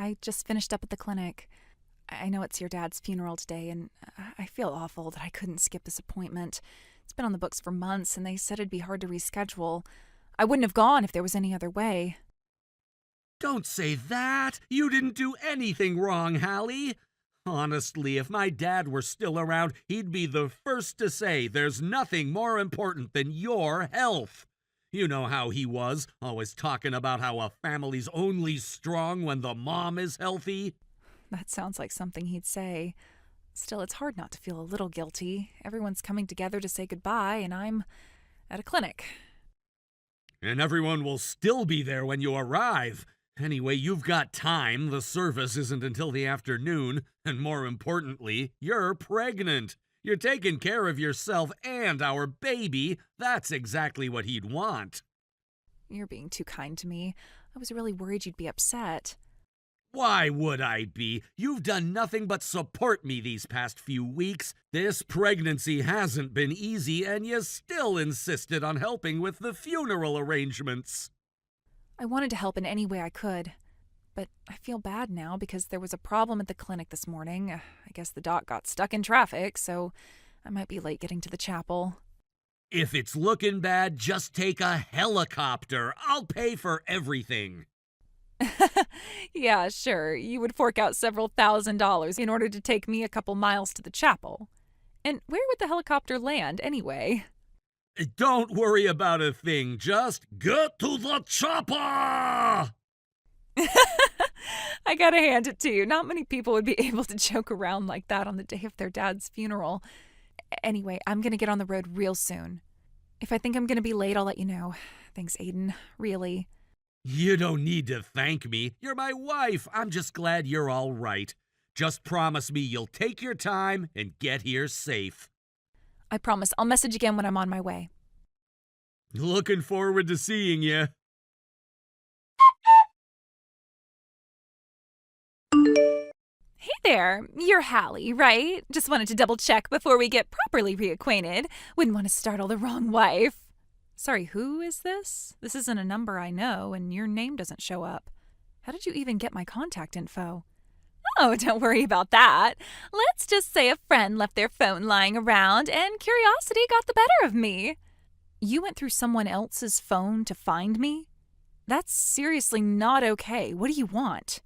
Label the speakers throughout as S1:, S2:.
S1: I just finished up at the clinic. I know it's your dad's funeral today, and I feel awful that I couldn't skip this appointment. It's been on the books for months, and they said it'd be hard to reschedule. I wouldn't have gone if there was any other way.
S2: Don't say that! You didn't do anything wrong, Hallie! Honestly, if my dad were still around, he'd be the first to say there's nothing more important than your health. You know how he was, always talking about how a family's only strong when the mom is healthy.
S1: That sounds like something he'd say. Still, it's hard not to feel a little guilty. Everyone's coming together to say goodbye, and I'm at a clinic.
S2: And everyone will still be there when you arrive. Anyway, you've got time. The service isn't until the afternoon. And more importantly, you're pregnant. You're taking care of yourself and our baby. That's exactly what he'd want.
S1: You're being too kind to me. I was really worried you'd be upset.
S2: Why would I be? You've done nothing but support me these past few weeks. This pregnancy hasn't been easy, and you still insisted on helping with the funeral arrangements.
S1: I wanted to help in any way I could. But I feel bad now because there was a problem at the clinic this morning. I guess the doc got stuck in traffic, so I might be late getting to the chapel.
S2: If it's looking bad, just take a helicopter. I'll pay for everything.
S1: Yeah, sure. You would fork out several $1,000s in order to take me a couple miles to the chapel. And where would the helicopter land, anyway?
S2: Don't worry about a thing. Just get to the chopper!
S1: I gotta hand it to you. Not many people would be able to joke around like that on the day of their dad's funeral. Anyway, I'm gonna get on the road real soon. If I think I'm gonna be late, I'll let you know. Thanks, Aiden. Really.
S2: You don't need to thank me. You're my wife. I'm just glad you're all right. Just promise me you'll take your time and get here safe.
S1: I promise. I'll message again when I'm on my way.
S2: Looking forward to seeing you.
S1: Hey there, you're Hallie, right? Just wanted to double check before we get properly reacquainted. Wouldn't want to startle the wrong wife. Sorry, who is this? This isn't a number I know, and your name doesn't show up. How did you even get my contact info? Oh, don't worry about that. Let's just say a friend left their phone lying around, and curiosity got the better of me. You went through someone else's phone to find me? That's seriously not okay. What do you want?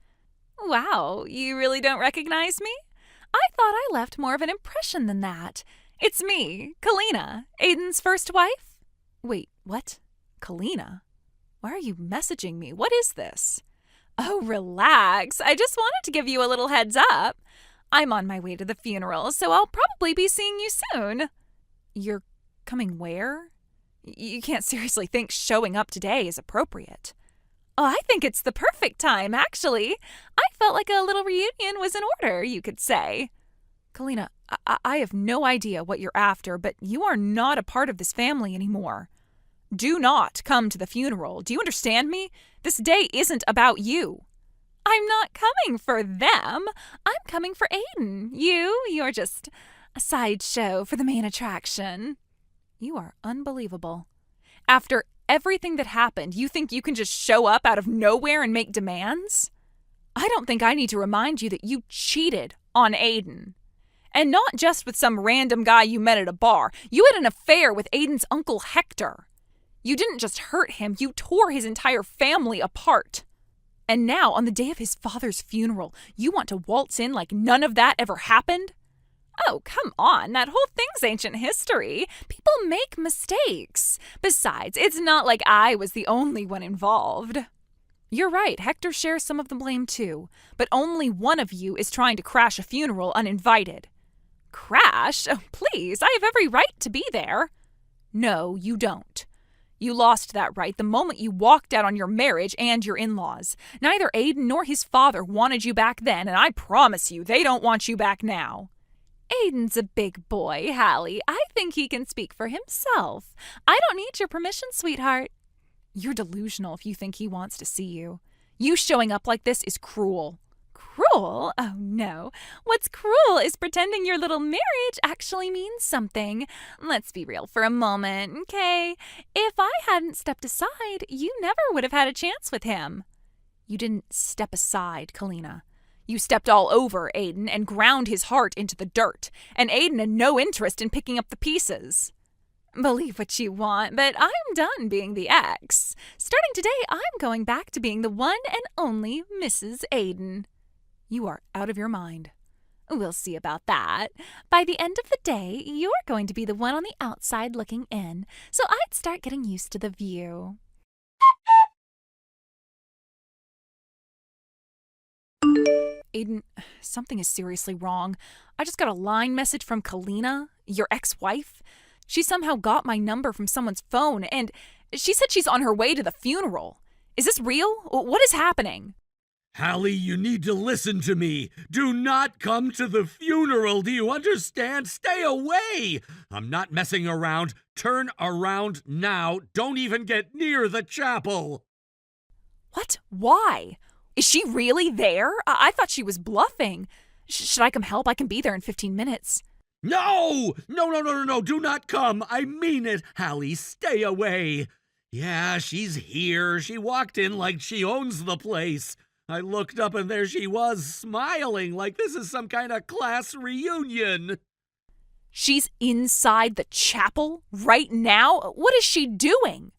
S1: Wow, you really don't recognize me? I thought I left more of an impression than that. It's me, Kalina, Aiden's first wife. Wait, what? Kalina? Why are you messaging me? What is this? Oh, relax. I just wanted to give you a little heads up. I'm on my way to the funeral, so I'll probably be seeing you soon. You're coming where? You can't seriously think showing up today is appropriate. Oh, I think it's the perfect time, actually. I felt like a little reunion was in order, you could say. Kalina, I have no idea what you're after, but you are not a part of this family anymore. Do not come to the funeral. Do you understand me? This day isn't about you. I'm not coming for them. I'm coming for Aiden. You're just a sideshow for the main attraction. You are unbelievable. After everything that happened, you think you can just show up out of nowhere and make demands? I don't think I need to remind you that you cheated on Aiden. And not just with some random guy you met at a bar. You had an affair with Aiden's uncle Hector. You didn't just hurt him, you tore his entire family apart. And now, on the day of his father's funeral, you want to waltz in like none of that ever happened? Oh, come on, that whole thing's ancient history. People make mistakes. Besides, it's not like I was the only one involved. You're right, Hector shares some of the blame too, but only one of you is trying to crash a funeral uninvited. Crash? Oh, please, I have every right to be there. No, you don't. You lost that right the moment you walked out on your marriage and your in-laws. Neither Aiden nor his father wanted you back then, and I promise you they don't want you back now. Aiden's a big boy, Hallie. I think he can speak for himself. I don't need your permission, sweetheart. You're delusional if you think he wants to see you. You showing up like this is cruel. Cruel? Oh, no. What's cruel is pretending your little marriage actually means something. Let's be real for a moment, okay? If I hadn't stepped aside, you never would have had a chance with him. You didn't step aside, Kalina. You stepped all over Aiden and ground his heart into the dirt, and Aiden had no interest in picking up the pieces. Believe what you want, but I'm done being the ex. Starting today, I'm going back to being the one and only Mrs. Aiden. You are out of your mind. We'll see about that. By the end of the day, you're going to be the one on the outside looking in, so I'd start getting used to the view. Aiden, something is seriously wrong. I just got a line message from Kalina, your ex-wife. She somehow got my number from someone's phone, and she said she's on her way to the funeral. Is this real? What is happening?
S2: Hallie, you need to listen to me. Do not come to the funeral, do you understand? Stay away! I'm not messing around. Turn around now. Don't even get near the chapel.
S1: What? Why? Is she really there? I thought she was bluffing. Should I come help? I can be there in 15 minutes.
S2: No! No, do not come. I mean it, Hallie. Stay away. Yeah, she's here. She walked in like she owns the place. I looked up and there she was, smiling like this is some kind of class reunion.
S1: She's inside the chapel right now? What is she doing?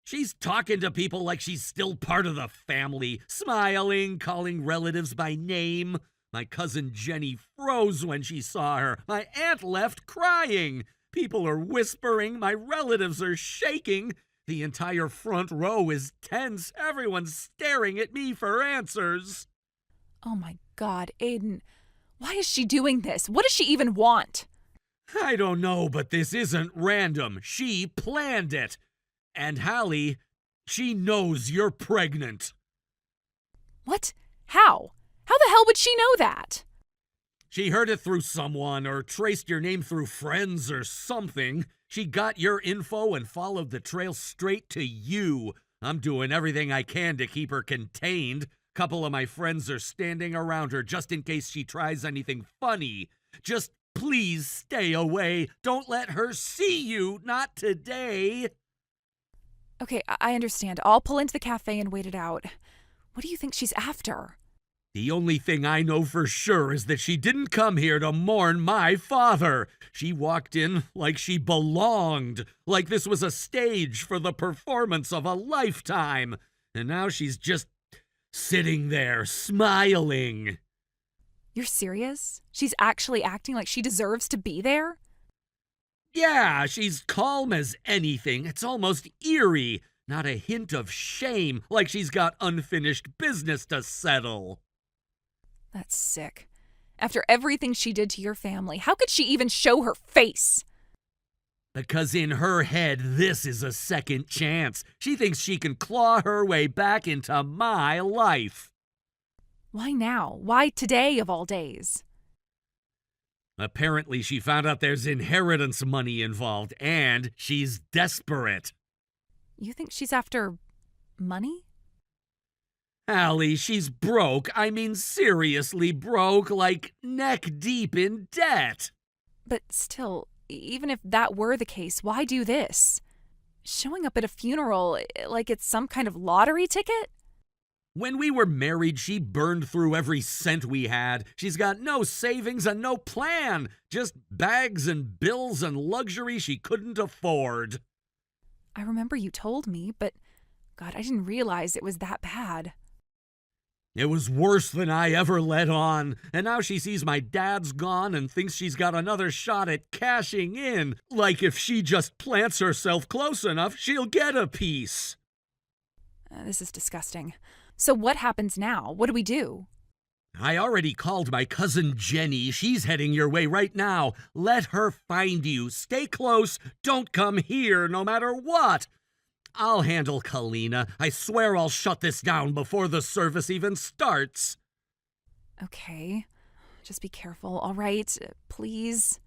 S2: She's talking to people like she's still part of the family, smiling, calling relatives by name. My cousin Jenny froze when she saw her. My aunt left crying. People are whispering. My relatives are shaking. The entire front row is tense. Everyone's staring at me for answers.
S1: Oh my God, Aiden. Why is she doing this? What does she even want?
S2: I don't know, but this isn't random. She planned it. And Hallie, she knows you're pregnant.
S1: What? How? How the hell would she know that?
S2: She heard it through someone or traced your name through friends or something. She got your info and followed the trail straight to you. I'm doing everything I can to keep her contained. Couple of my friends are standing around her just in case she tries anything funny. Just please stay away. Don't let her see you. Not today.
S1: Okay, I understand. I'll pull into the cafe and wait it out. What do you think she's after?
S2: The only thing I know for sure is that she didn't come here to mourn my father. She walked in like she belonged, like this was a stage for the performance of a lifetime. And now she's just sitting there, smiling.
S1: You're serious? She's actually acting like she deserves to be there?
S2: Yeah, she's calm as anything. It's almost eerie. Not a hint of shame, like she's got unfinished business to settle.
S1: That's sick. After everything she did to your family, how could she even show her face?
S2: Because in her head, this is a second chance. She thinks she can claw her way back into my life.
S1: Why now? Why today of all days?
S2: Apparently, she found out there's inheritance money involved, and she's desperate.
S1: You think she's after money?
S2: Hallie, she's broke. I mean, seriously broke, like neck deep in debt.
S1: But still, even if that were the case, why do this? Showing up at a funeral like it's some kind of lottery ticket?
S2: When we were married, she burned through every cent we had. She's got no savings and no plan. Just bags and bills and luxury she couldn't afford.
S1: I remember you told me, but God, I didn't realize it was that bad.
S2: It was worse than I ever let on. And now she sees my dad's gone and thinks she's got another shot at cashing in. Like if she just plants herself close enough, she'll get a piece.
S1: This is disgusting. So what happens now? What do we do?
S2: I already called my cousin Jenny. She's heading your way right now. Let her find you. Stay close. Don't come here no matter what. I'll handle Kalina. I swear I'll shut this down before the service even starts.
S1: Okay. Just be careful, all right? Please.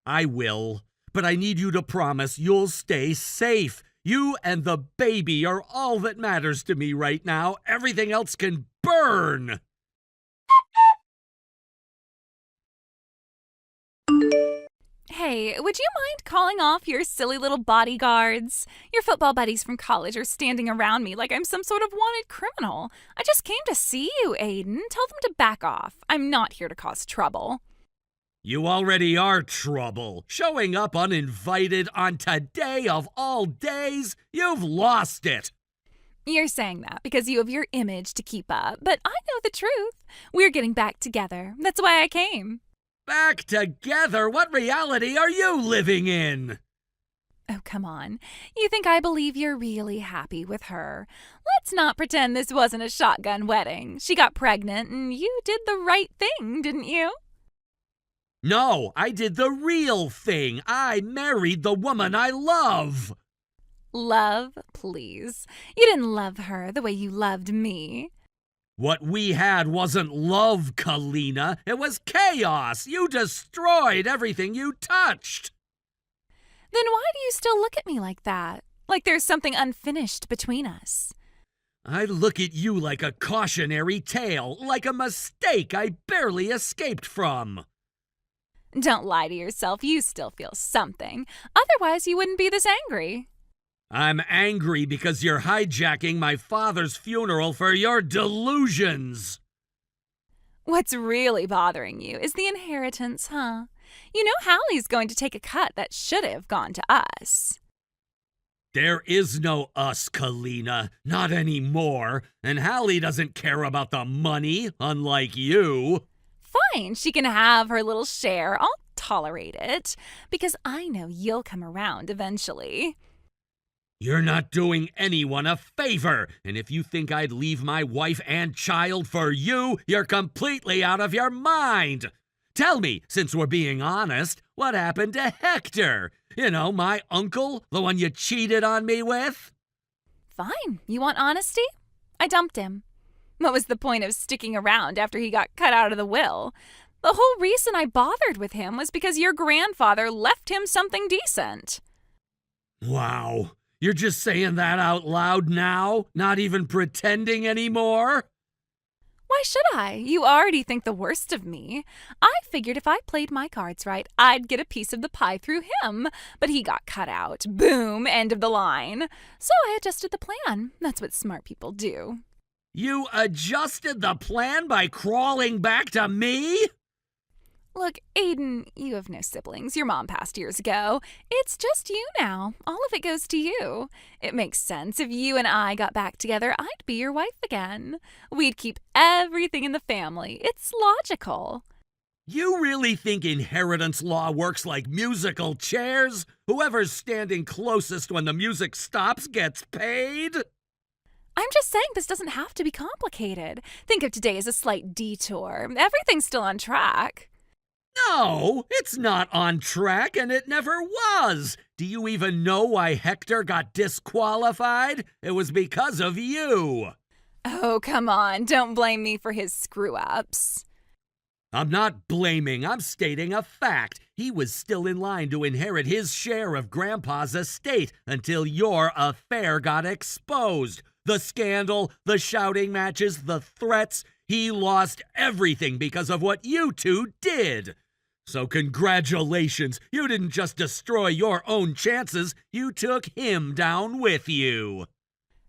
S2: I will. But I need you to promise you'll stay safe. You and the baby are all that matters to me right now. Everything else can burn.
S1: Hey, would you mind calling off your silly little bodyguards? Your football buddies from college are standing around me like I'm some sort of wanted criminal. I just came to see you, Aiden. Tell them to back off. I'm not here to cause trouble.
S2: You already are trouble. Showing up uninvited on today of all days, you've lost it.
S1: You're saying that because you have your image to keep up, but I know the truth. We're getting back together. That's why I came.
S2: Back together? What reality are you living in?
S1: Oh, come on. You think I believe you're really happy with her? Let's not pretend this wasn't a shotgun wedding. She got pregnant and you did the right thing, didn't you?
S2: No, I did the real thing. I married the woman I love.
S1: Love, please. You didn't love her the way you loved me.
S2: What we had wasn't love, Kalina. It was chaos. You destroyed everything you touched.
S1: Then why do you still look at me like that? Like there's something unfinished between us?
S2: I look at you like a cautionary tale, like a mistake I barely escaped from.
S1: Don't lie to yourself. You still feel something. Otherwise, you wouldn't be this angry.
S2: I'm angry because you're hijacking my father's funeral for your delusions.
S1: What's really bothering you is the inheritance, huh? You know Hallie's going to take a cut that should have gone to us.
S2: There is no us, Kalina. Not anymore. And Hallie doesn't care about the money, unlike you.
S1: Fine, she can have her little share. I'll tolerate it. Because I know you'll come around eventually.
S2: You're not doing anyone a favor, and if you think I'd leave my wife and child for you, you're completely out of your mind. Tell me, since we're being honest, what happened to Hector? You know, my uncle, the one you cheated on me with?
S1: Fine, you want honesty? I dumped him. What was the point of sticking around after he got cut out of the will? The whole reason I bothered with him was because your grandfather left him something decent.
S2: Wow. You're just saying that out loud now? Not even pretending anymore?
S1: Why should I? You already think the worst of me. I figured if I played my cards right, I'd get a piece of the pie through him. But he got cut out. Boom, end of the line. So I adjusted the plan. That's what smart people do.
S2: You adjusted the plan by crawling back to me?
S1: Look, Aiden, you have no siblings. Your mom passed years ago. It's just you now. All of it goes to you. It makes sense. If you and I got back together, I'd be your wife again. We'd keep everything in the family. It's logical.
S2: You really think inheritance law works like musical chairs? Whoever's standing closest when the music stops gets paid?
S1: I'm just saying this doesn't have to be complicated. Think of today as a slight detour. Everything's still on track.
S2: No, it's not on track, and it never was. Do you even know why Hector got disqualified? It was because of you.
S1: Oh, come on. Don't blame me for his screw-ups.
S2: I'm not blaming, I'm stating a fact. He was still in line to inherit his share of Grandpa's estate until your affair got exposed. The scandal, the shouting matches, the threats. He lost everything because of what you two did. So congratulations, you didn't just destroy your own chances, you took him down with you.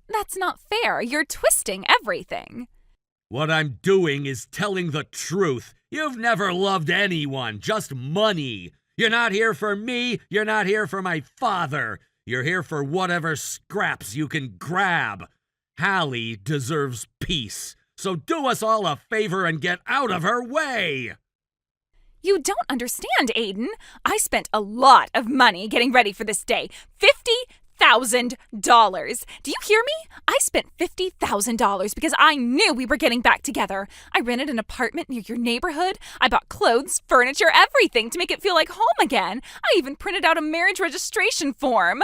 S1: That's not fair. You're twisting everything.
S2: What I'm doing is telling the truth. You've never loved anyone, just money. You're not here for me, you're not here for my father. You're here for whatever scraps you can grab. Hallie deserves peace, so do us all a favor and get out of her way.
S1: You don't understand, Aiden. I spent a lot of money getting ready for this day. $50,000. Do you hear me? I spent $50,000 because I knew we were getting back together. I rented an apartment near your neighborhood. I bought clothes, furniture, everything to make it feel like home again. I even printed out a marriage registration form.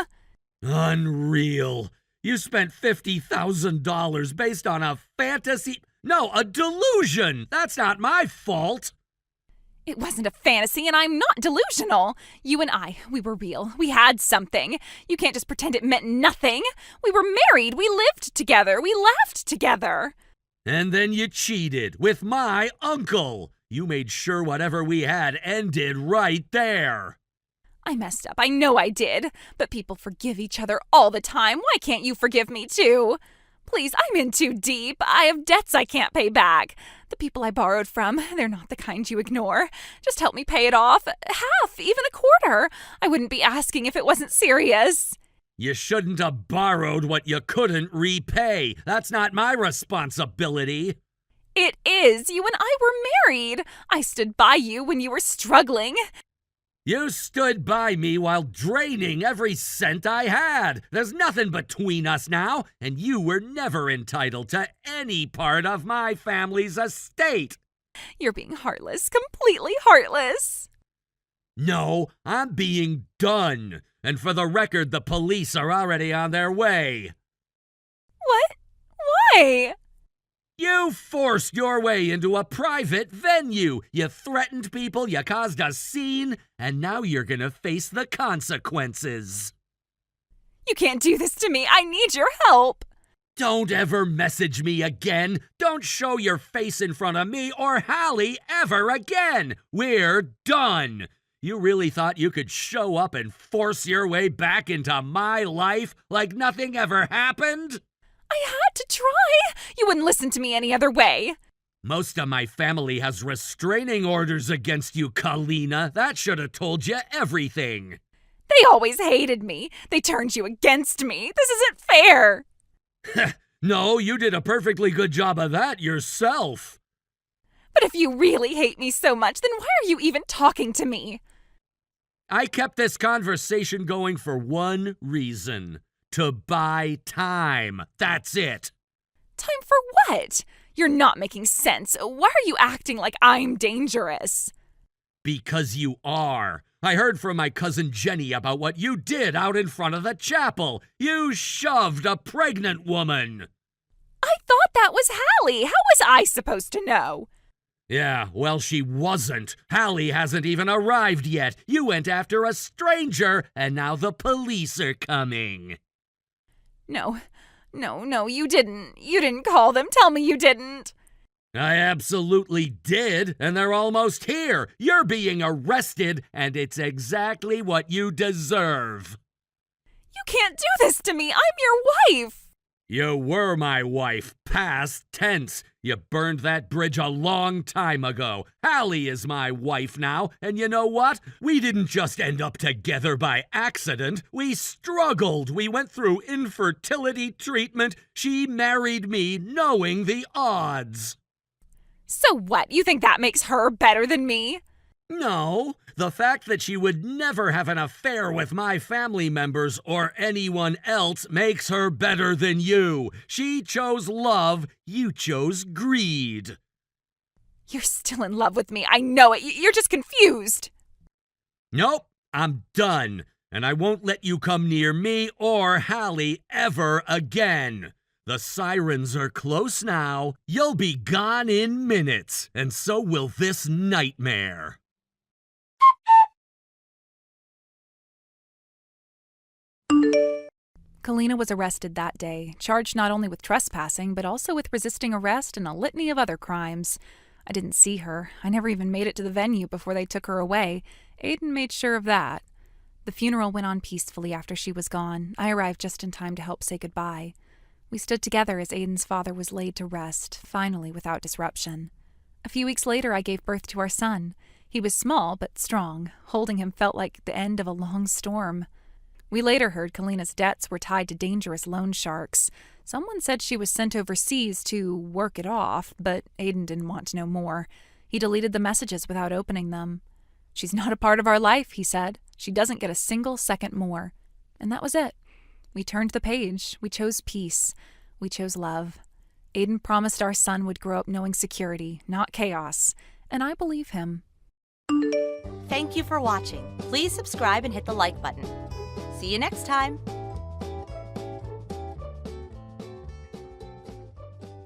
S2: Unreal. You spent $50,000 based on a fantasy. No, a delusion. That's not my fault.
S1: It wasn't a fantasy, and I'm not delusional. You and I, we were real. We had something. You can't just pretend it meant nothing. We were married. We lived together. We laughed together.
S2: And then you cheated with my uncle. You made sure whatever we had ended right there.
S1: I messed up. I know I did. But people forgive each other all the time. Why can't you forgive me too? Please, I'm in too deep. I have debts I can't pay back. The people I borrowed from, they're not the kind you ignore. Just help me pay it off. Half, even a quarter. I wouldn't be asking if it wasn't serious.
S2: You shouldn't have borrowed what you couldn't repay. That's not my responsibility.
S1: It is. You and I were married. I stood by you when you were struggling.
S2: You stood by me while draining every cent I had. There's nothing between us now, and you were never entitled to any part of my family's estate.
S1: You're being heartless, completely heartless.
S2: No, I'm being done. And for the record, the police are already on their way.
S1: What? Why?
S2: You forced your way into a private venue. You threatened people, you caused a scene, and now you're gonna face the consequences.
S1: You can't do this to me. I need your help.
S2: Don't ever message me again. Don't show your face in front of me or Hallie ever again. We're done. You really thought you could show up and force your way back into my life like nothing ever happened?
S1: I had to try. You wouldn't listen to me any other way.
S2: Most of my family has restraining orders against you, Kalina. That should have told you everything.
S1: They always hated me. They turned you against me. This isn't fair.
S2: No, you did a perfectly good job of that yourself.
S1: But if you really hate me so much, then why are you even talking to me?
S2: I kept this conversation going for one reason. To buy time. That's it.
S1: Time for what? You're not making sense. Why are you acting like I'm dangerous?
S2: Because you are. I heard from my cousin Jenny about what you did out in front of the chapel. You shoved a pregnant woman.
S1: I thought that was Hallie. How was I supposed to know?
S2: Yeah, well, she wasn't. Hallie hasn't even arrived yet. You went after a stranger, and now the police are coming.
S1: No, you didn't. You didn't call them. Tell me you didn't.
S2: I absolutely did, and they're almost here. You're being arrested, and it's exactly what you deserve.
S1: You can't do this to me. I'm your wife.
S2: You were my wife, past tense. You burned that bridge a long time ago. Hallie is my wife now, and you know what? We didn't just end up together by accident. We struggled. We went through infertility treatment. She married me knowing the odds.
S1: So what? You think that makes her better than me?
S2: No, the fact that she would never have an affair with my family members or anyone else makes her better than you. She chose love, you chose greed.
S1: You're still in love with me. I know it. You're just confused.
S2: Nope, I'm done, and I won't let you come near me or Hallie ever again. The sirens are close now. You'll be gone in minutes, and so will this nightmare.
S1: Kalina was arrested that day, charged not only with trespassing, but also with resisting arrest and a litany of other crimes. I didn't see her. I never even made it to the venue before they took her away. Aiden made sure of that. The funeral went on peacefully after she was gone. I arrived just in time to help say goodbye. We stood together as Aiden's father was laid to rest, finally without disruption. A few weeks later, I gave birth to our son. He was small but strong. Holding him felt like the end of a long storm. We later heard Kalina's debts were tied to dangerous loan sharks. Someone said she was sent overseas to work it off, but Aiden didn't want to know more. He deleted the messages without opening them. She's not a part of our life, he said. She doesn't get a single second more. And that was it. We turned the page. We chose peace. We chose love. Aiden promised our son would grow up knowing security, not chaos. And I believe him.
S3: Thank you for watching. Please subscribe and hit the like button. See you next time.